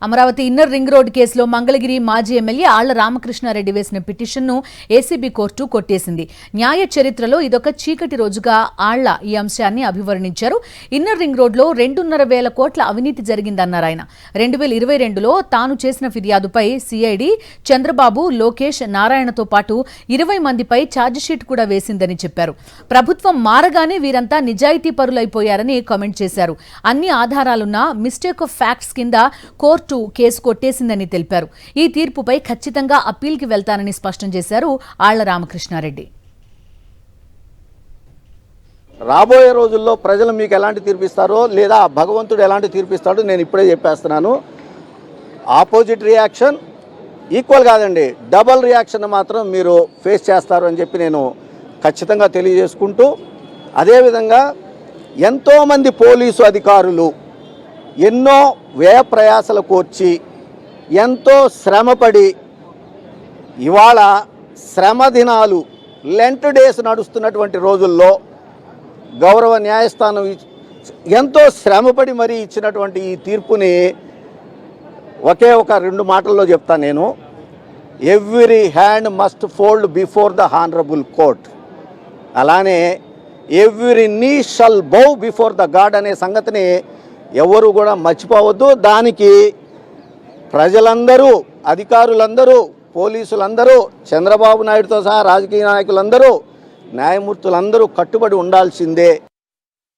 Amaravati inner ring road కేసులో మంగళగిరి మాజీ MLA Alla Ramakrishna Reddy వేసిన పిటిషన్ను ఏసీబీ కోర్టు కొట్టేసింది. న్యాయ చరిత్రలో ఇదొక చీకటి రోజుగా ఆళ్ల ఈ అంశాన్ని అభివర్ణించారు. ఇన్నర్ రింగ్ రోడ్లో 2.5 కోట్ల అవినీతి జరిగిందన్నారు ఆయన. 2022లో తాను చేసిన ఫిర్యాదుపై సిఐడి చంద్రబాబు, లోకేష్, నారాయణతో పాటు 20 మందిపై ఛార్జిషీట్ కూడా వేసిందని చెప్పారు. ప్రభుత్వం మారగానే వీరంతా నిజాయితీ పరులైపోయారని కామెంట్ చేశారు. అన్ని ఆధారాలున్న మిస్టేక్ ఆఫ్ ఫ్యాక్ట్స్ కింద కోర్టు కేసు కొట్టేసిందని తెలిపారు. ఈ తీర్పుపై ఖచ్చితంగా అప్పీల్కి వెళ్తానని స్పష్టం చేశారు ఆళ్ల రామకృష్ణారెడ్డి. రాబోయే రోజుల్లో ప్రజలు మీకు ఎలాంటి తీర్పిస్తారో లేదా భగవంతుడు ఎలాంటి తీర్పిస్తాడో నేను ఇప్పుడే చెప్పేస్తున్నాను. ఆపోజిట్ రియాక్షన్ ఈక్వల్ కాదండి, డబల్ రియాక్షన్ మాత్రం మీరు ఫేస్ చేస్తారు అని చెప్పి నేను ఖచ్చితంగా తెలియజేసుకుంటూ, అదేవిధంగా ఎంతోమంది పోలీసు అధికారులు ఎన్నో వ్యయ ప్రయాసలు కోర్చి ఎంతో శ్రమపడి ఇవాళ శ్రమ దినాలు లెంట్ డేస్ నడుస్తున్నటువంటి రోజుల్లో గౌరవ న్యాయస్థానం ఎంతో శ్రమపడి మరీ ఇచ్చినటువంటి ఈ తీర్పుని ఒకే ఒక 2 మాటల్లో చెప్తాను నేను. Every hand must fold before the honourable court, అలానే every knee shall bow before the God అనే సంగతిని ఎవరు కూడా మర్చిపోవద్దు. దానికి ప్రజలందరూ, అధికారులందరూ, పోలీసులందరూ, చంద్రబాబు నాయుడుతో సహా రాజకీయ నాయకులందరూ, న్యాయమూర్తులందరూ కట్టుబడి ఉండాల్సిందే.